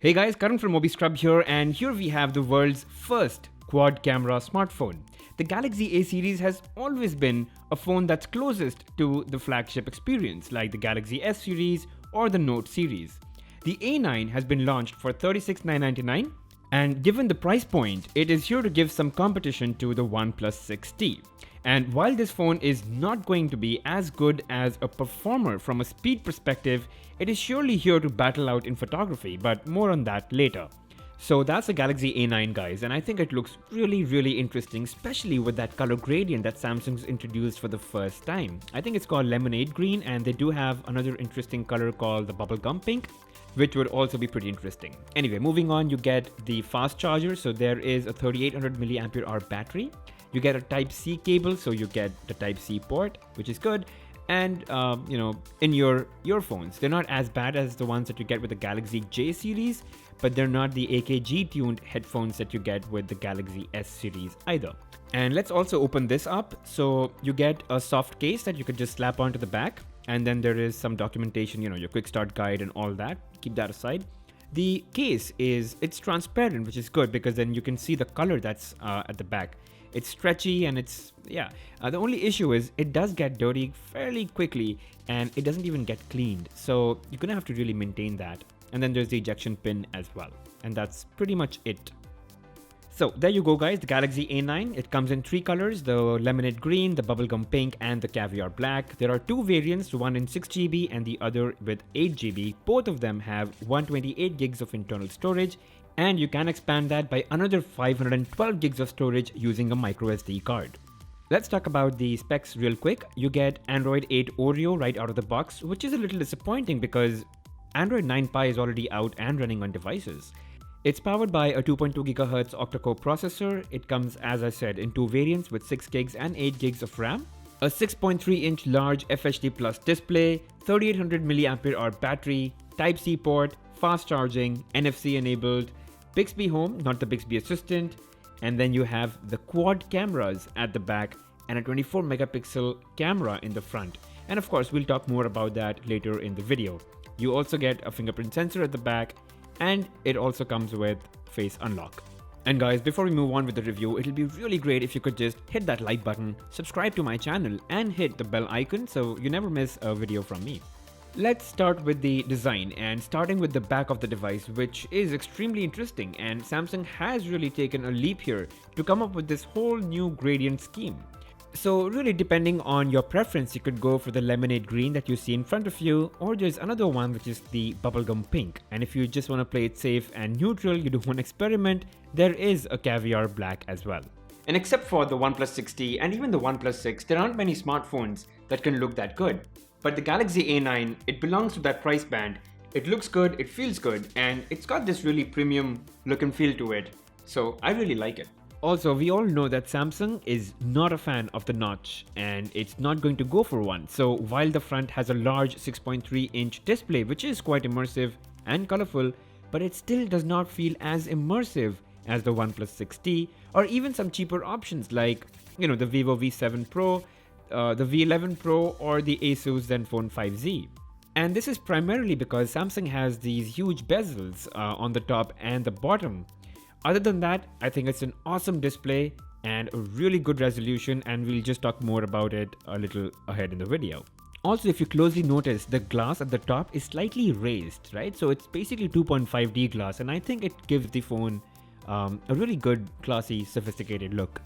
Hey guys, Karan from Scrub here, and here we have the world's first quad camera smartphone. The Galaxy A series has always been a phone that's closest to the flagship experience, like the Galaxy S series or the Note series. The A9 has been launched for $36,999, and given the price point, it is here to give some competition to the OnePlus 6T. And while this phone is not going to be as good as a performer from a speed perspective, it is surely here to battle out in photography, but more on that later. So that's the Galaxy A9 guys, and I think it looks really interesting, especially with that color gradient that Samsung's introduced for the first time. I think it's called lemonade green, and they do have another interesting color called the bubblegum pink, which would also be pretty interesting. Anyway, moving on, you get the fast charger. So there is a 3800 milliampere hour battery. You get a Type-C cable, so you get the Type-C port, which is good. And, in your earphones, they're not as bad as the ones that you get with the Galaxy J series, but they're not the AKG-tuned headphones that you get with the Galaxy S series either. And let's also open this up. So you get a soft case that you could just slap onto the back. And then there is some documentation, your quick start guide and all that. Keep that aside. The case it's transparent, which is good because then you can see the color that's at the back. It's stretchy and the only issue is it does get dirty fairly quickly and it doesn't even get cleaned. So you're gonna have to really maintain that. And then there's the ejection pin as well. And that's pretty much it. So there you go guys, the Galaxy A9. It comes in three colors, the lemonade green, the bubblegum pink, and the caviar black. There are two variants, one in 6GB and the other with 8GB. Both of them have 128 gigs of internal storage, and you can expand that by another 512 gigs of storage using a microSD card. Let's talk about the specs real quick. You get Android 8 Oreo right out of the box, which is a little disappointing because Android 9 Pie is already out and running on devices. It's powered by a 2.2 GHz Octa-core processor. It comes, as I said, in two variants with 6 gigs and 8 gigs of RAM. A 6.3-inch large FHD Plus display, 3800 mAh battery, Type-C port, fast charging, NFC enabled, Bixby Home, not the Bixby Assistant, and then you have the quad cameras at the back and a 24 megapixel camera in the front. And of course, we'll talk more about that later in the video. You also get a fingerprint sensor at the back, and it also comes with face unlock. And guys, before we move on with the review, it'll be really great if you could just hit that like button, subscribe to my channel, and hit the bell icon so you never miss a video from me. Let's start with the design, and starting with the back of the device, which is extremely interesting, and Samsung has really taken a leap here to come up with this whole new gradient scheme. So really, depending on your preference, you could go for the lemonade green that you see in front of you, or there's another one which is the bubblegum pink. And if you just want to play it safe and neutral, you don't want to experiment, there is a caviar black as well. And except for the OnePlus 6T and even the OnePlus 6, there aren't many smartphones that can look that good. But the Galaxy A9, it belongs to that price band. It looks good, it feels good, and it's got this really premium look and feel to it. So I really like it. Also, we all know that Samsung is not a fan of the notch and it's not going to go for one. So while the front has a large 6.3-inch display, which is quite immersive and colorful, but it still does not feel as immersive as the OnePlus 6T or even some cheaper options like, the Vivo V7 Pro, the V11 Pro, or the Asus Zenfone 5Z. And this is primarily because Samsung has these huge bezels on the top and the bottom. Other than that, I think it's an awesome display and a really good resolution, and we'll just talk more about it a little ahead in the video. Also, if you closely notice, the glass at the top is slightly raised, right? So it's basically 2.5D glass, and I think it gives the phone a really good, classy, sophisticated look.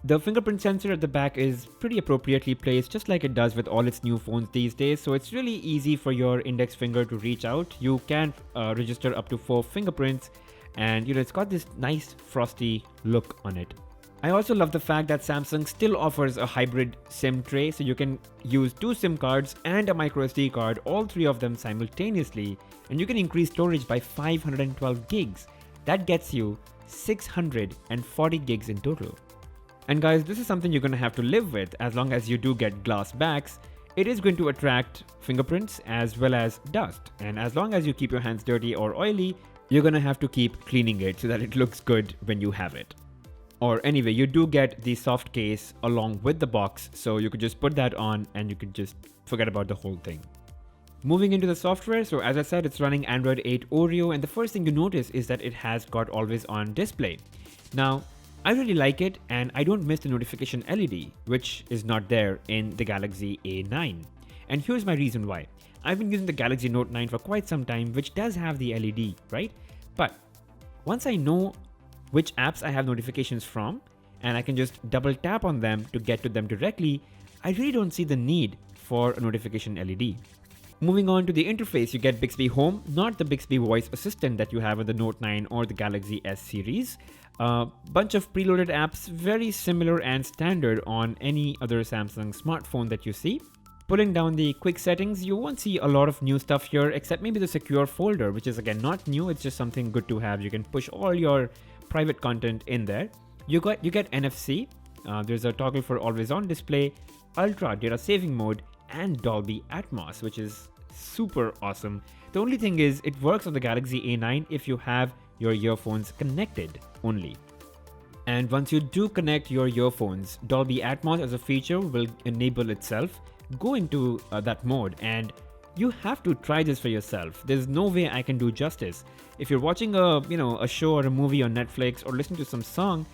The fingerprint sensor at the back is pretty appropriately placed, just like it does with all its new phones these days, so it's really easy for your index finger to reach out. You can register up to 4 fingerprints, and it's got this nice frosty look on it. I also love the fact that Samsung still offers a hybrid SIM tray, so you can use 2 SIM cards and a microSD card, all 3 of them simultaneously, and you can increase storage by 512 gigs. That gets you 640 gigs in total. And guys, this is something you're going to have to live with as long as you do get glass backs. It is going to attract fingerprints as well as dust, and as long as you keep your hands dirty or oily, you're gonna have to keep cleaning it so that it looks good when you have it. Or anyway, you do get the soft case along with the box, so you could just put that on and you could just forget about the whole thing. Moving into the software, so as I said, it's running Android 8 Oreo, and the first thing you notice is that it has got always on display. Now, I really like it, and I don't miss the notification LED, which is not there in the Galaxy A9. And here's my reason why. I've been using the Galaxy Note 9 for quite some time, which does have the LED, right? But once I know which apps I have notifications from, and I can just double tap on them to get to them directly, I really don't see the need for a notification LED. Moving on to the interface, you get Bixby Home, not the Bixby voice assistant that you have on the Note 9 or the Galaxy S series. Bunch of preloaded apps, very similar and standard on any other Samsung smartphone that you see. Pulling down the quick settings, you won't see a lot of new stuff here, except maybe the secure folder, which is again not new, it's just something good to have. You can push all your private content in there. You get NFC, there's a toggle for always on display, ultra data saving mode, and Dolby Atmos, which is super awesome. The only thing is it works on the Galaxy A9 if you have your earphones connected only. And once you do connect your earphones, Dolby Atmos as a feature will enable itself. Go into that mode, and you have to try this for yourself. There's no way I can do justice. If you're watching a show or a movie on Netflix or listening to some song,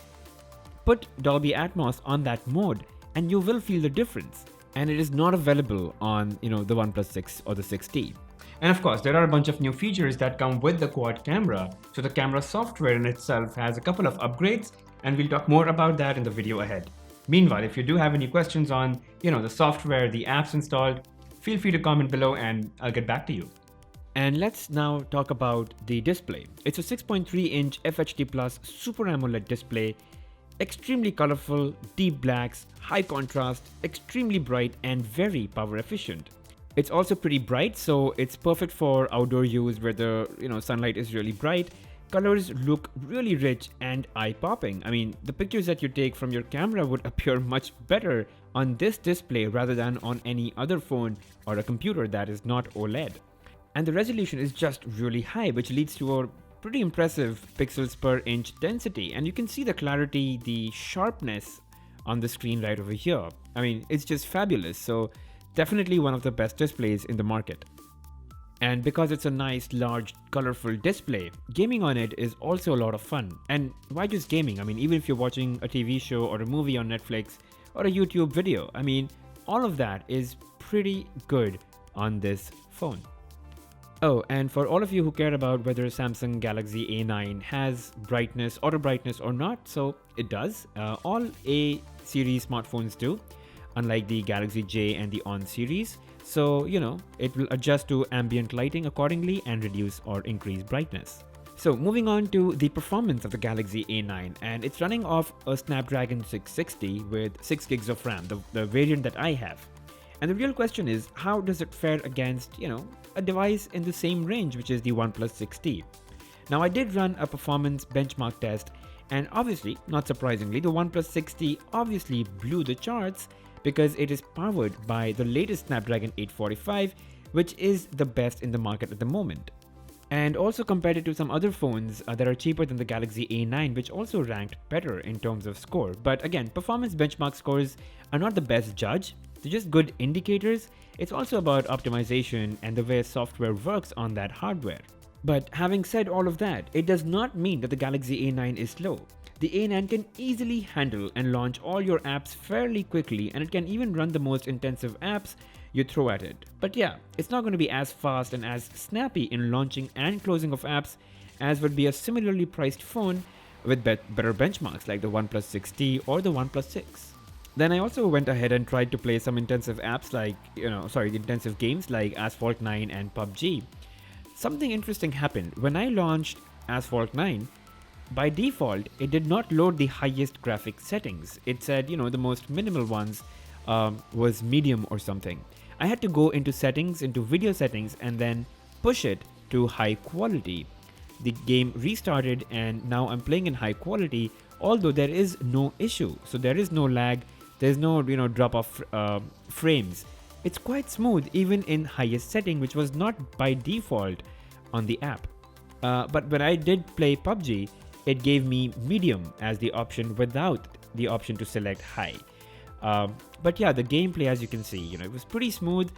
put Dolby Atmos on that mode and you will feel the difference. And it is not available on the OnePlus 6 or the 6T. And of course, there are a bunch of new features that come with the quad camera. So the camera software in itself has a couple of upgrades, and we'll talk more about that in the video ahead. Meanwhile, if you do have any questions on the software, the apps installed, feel free to comment below and I'll get back to you. And let's now talk about the display. It's a 6.3-inch FHD Plus Super AMOLED display, extremely colorful, deep blacks, high contrast, extremely bright, and very power efficient. It's also pretty bright, so it's perfect for outdoor use where the sunlight is really bright. Colors look really rich and eye-popping. I mean, the pictures that you take from your camera would appear much better on this display rather than on any other phone or a computer that is not OLED. And the resolution is just really high, which leads to a pretty impressive pixels per inch density, and you can see the clarity, the sharpness on the screen right over here. I mean, it's just fabulous. So definitely one of the best displays in the market. And because it's a nice, large, colorful display, gaming on it is also a lot of fun. And why just gaming? I mean, even if you're watching a TV show or a movie on Netflix or a YouTube video, I mean, all of that is pretty good on this phone. Oh, and for all of you who care about whether Samsung Galaxy A9 has brightness, auto brightness or not, so it does. All A series smartphones do, unlike the Galaxy J and the On series. So, it will adjust to ambient lighting accordingly and reduce or increase brightness. So moving on to the performance of the Galaxy A9, and it's running off a Snapdragon 660 with 6 gigs of RAM, the variant that I have. And the real question is, how does it fare against, a device in the same range, which is the OnePlus 6T? Now, I did run a performance benchmark test, and obviously, not surprisingly, the OnePlus 6T obviously blew the charts because it is powered by the latest Snapdragon 845, which is the best in the market at the moment. And also compared it to some other phones that are cheaper than the Galaxy A9, which also ranked better in terms of score. But again, performance benchmark scores are not the best judge. They're just good indicators. It's also about optimization and the way software works on that hardware. But having said all of that, it does not mean that the Galaxy A9 is slow. The A9 can easily handle and launch all your apps fairly quickly, and it can even run the most intensive apps you throw at it. But yeah, it's not going to be as fast and as snappy in launching and closing of apps as would be a similarly priced phone with better benchmarks like the OnePlus 6T or the OnePlus 6. Then I also went ahead and tried to play some intensive apps like, intensive games like Asphalt 9 and PUBG. Something interesting happened. When I launched Asphalt 9, by default, it did not load the highest graphic settings. It said, the most minimal ones was medium or something. I had to go into settings, into video settings, and then push it to high quality. The game restarted and now I'm playing in high quality, although there is no issue. So there is no lag, there's no drop of frames. It's quite smooth even in highest setting, which was not by default on the app. But when I did play PUBG, it gave me medium as the option without the option to select high. But yeah, the gameplay, as you can see, it was pretty smooth.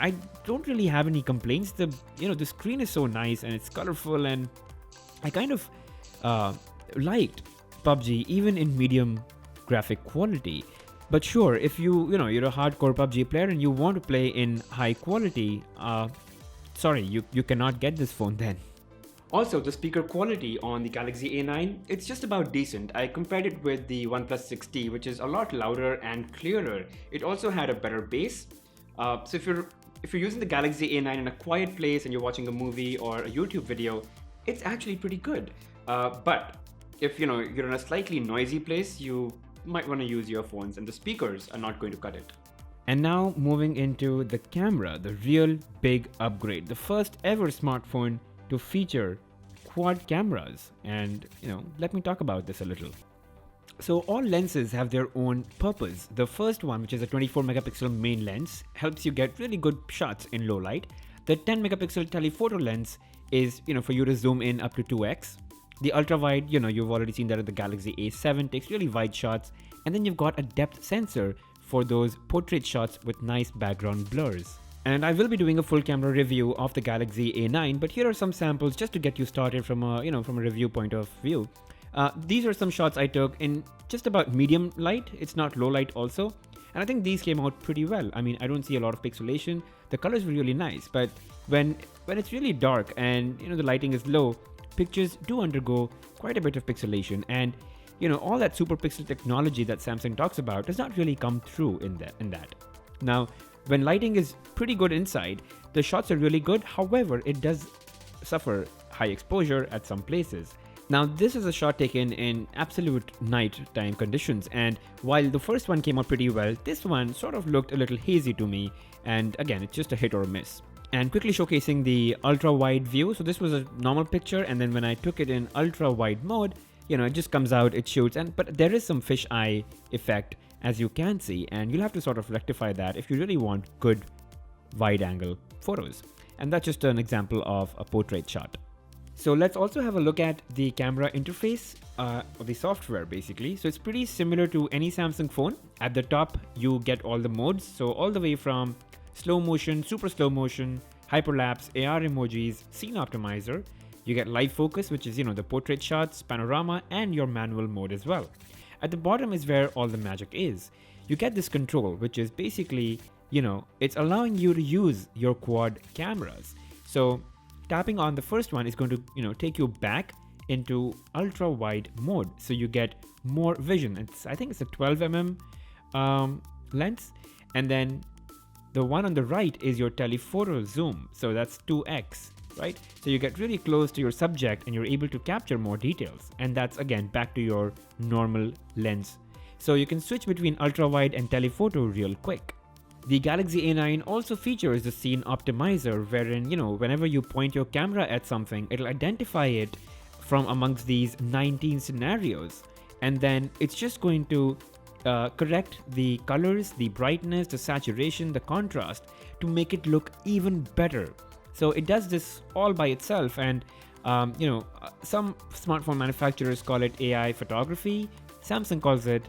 I don't really have any complaints. The screen is so nice and it's colorful, and I kind of liked PUBG even in medium graphic quality. But sure, if you're a hardcore PUBG player and you want to play in high quality, sorry, you cannot get this phone then. Also, the speaker quality on the Galaxy A9, it's just about decent. I compared it with the OnePlus 6T, which is a lot louder and clearer. It also had a better bass. So if you're using the Galaxy A9 in a quiet place and you're watching a movie or a YouTube video, it's actually pretty good. But if you're in a slightly noisy place, you might want to use earphones, and the speakers are not going to cut it. And now moving into the camera, the real big upgrade, the first ever smartphone to feature quad cameras. And let me talk about this a little. So all lenses have their own purpose. The first one, which is a 24 megapixel main lens, helps you get really good shots in low light. The 10 megapixel telephoto lens is for you to zoom in up to 2x. The ultra wide, you've already seen that in the Galaxy A7, takes really wide shots. And then you've got a depth sensor for those portrait shots with nice background blurs. And I will be doing a full camera review of the Galaxy A9, but here are some samples just to get you started from a review point of view. These are some shots I took in just about medium light. It's not low light also. And I think these came out pretty well. I mean, I don't see a lot of pixelation. The colors were really nice, but when it's really dark and the lighting is low, pictures do undergo quite a bit of pixelation. And all that super pixel technology that Samsung talks about does not really come through in that. Now, when lighting is pretty good inside, the shots are really good. However, it does suffer high exposure at some places. Now, this is a shot taken in absolute nighttime conditions, and while the first one came out pretty well, this one sort of looked a little hazy to me, and again, it's just a hit or a miss. And quickly showcasing the ultra wide view. So this was a normal picture, and then when I took it in ultra wide mode, it just comes out, it shoots, but there is some fisheye effect, as you can see, and you'll have to sort of rectify that if you really want good wide angle photos. And that's just an example of a portrait shot. So let's also have a look at the camera interface, or the software basically. So it's pretty similar to any Samsung phone. At the top, you get all the modes. So all the way from slow motion, super slow motion, hyperlapse, AR emojis, scene optimizer. You get live focus, which is, the portrait shots, panorama, and your manual mode as well. At the bottom is where all the magic is. You get this control, which is basically, it's allowing you to use your quad cameras. So tapping on the first one is going to, take you back into ultra wide mode. So you get more vision. I think it's a 12 mm lens. And then the one on the right is your telephoto zoom. So that's 2x. Right? So you get really close to your subject and you're able to capture more details. And that's again back to your normal lens. So you can switch between ultra wide and telephoto real quick. The Galaxy A9 also features the scene optimizer, wherein, whenever you point your camera at something, it'll identify it from amongst these 19 scenarios. And then it's just going to correct the colors, the brightness, the saturation, the contrast to make it look even better. So it does this all by itself, and some smartphone manufacturers call it AI photography. Samsung calls it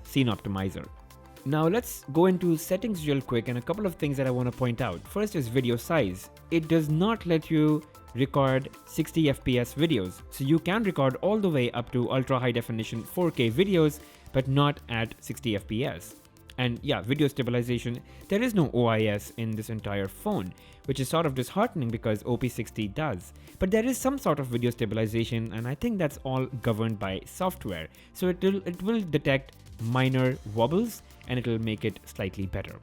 scene optimizer. Now let's go into settings real quick, and a couple of things that I want to point out. First is video size. It does not let you record 60 FPS videos. So you can record all the way up to ultra high definition 4K videos, but not at 60 FPS. And yeah, video stabilization, there is no OIS in this entire phone, which is sort of disheartening because OP60 does. But there is some sort of video stabilization, and I think that's all governed by software. So it will detect minor wobbles and it will make it slightly better.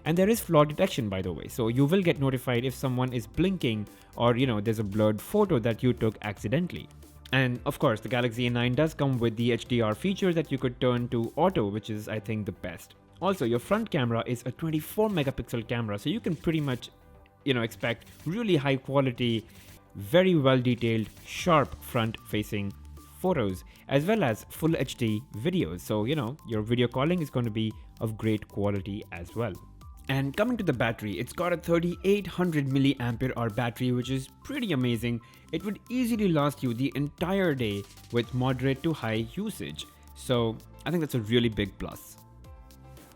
And there is flaw detection, by the way. So you will get notified if someone is blinking or there's a blurred photo that you took accidentally. And of course, the Galaxy A9 does come with the HDR feature that you could turn to auto, which is I think the best. Also, your front camera is a 24 megapixel camera, so you can pretty much, expect really high quality, very well detailed, sharp front facing photos, as well as full HD videos. So, your video calling is going to be of great quality as well. And coming to the battery, it's got a 3800 milliampere hour battery, which is pretty amazing. It would easily last you the entire day with moderate to high usage. So I think that's a really big plus.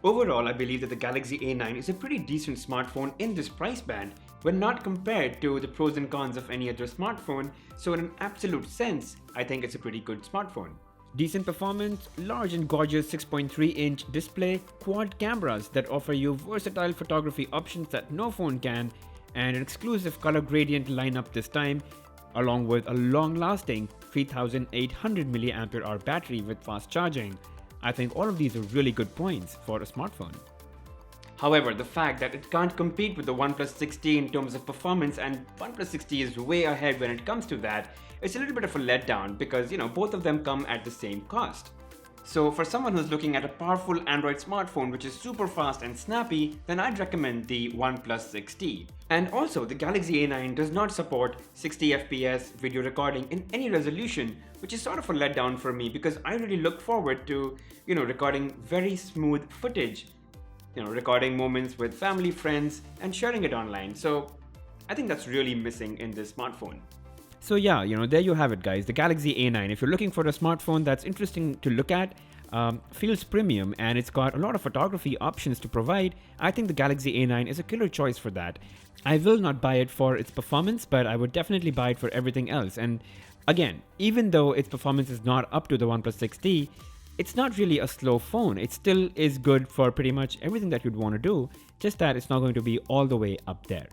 Overall, I believe that the Galaxy A9 is a pretty decent smartphone in this price band when not compared to the pros and cons of any other smartphone, so in an absolute sense, I think it's a pretty good smartphone. Decent performance, large and gorgeous 6.3-inch display, quad cameras that offer you versatile photography options that no phone can, and an exclusive color gradient lineup this time, along with a long-lasting 3800 mAh battery with fast charging. I think all of these are really good points for a smartphone. However, the fact that it can't compete with the OnePlus 6T in terms of performance, and OnePlus 6T is way ahead when it comes to that, it's a little bit of a letdown because, both of them come at the same cost. So for someone who's looking at a powerful Android smartphone which is super fast and snappy, then I'd recommend the OnePlus 6T. And also, the Galaxy A9 does not support 60 FPS video recording in any resolution, which is sort of a letdown for me because I really look forward to, recording very smooth footage, recording moments with family, friends, and sharing it online. So I think that's really missing in this smartphone. So yeah, there you have it, guys. The Galaxy A9. If you're looking for a smartphone that's interesting to look at, feels premium, and it's got a lot of photography options to provide, I think the Galaxy A9 is a killer choice for that. I will not buy it for its performance, but I would definitely buy it for everything else. And again, even though its performance is not up to the OnePlus 6T, it's not really a slow phone. It still is good for pretty much everything that you'd want to do, just that it's not going to be all the way up there.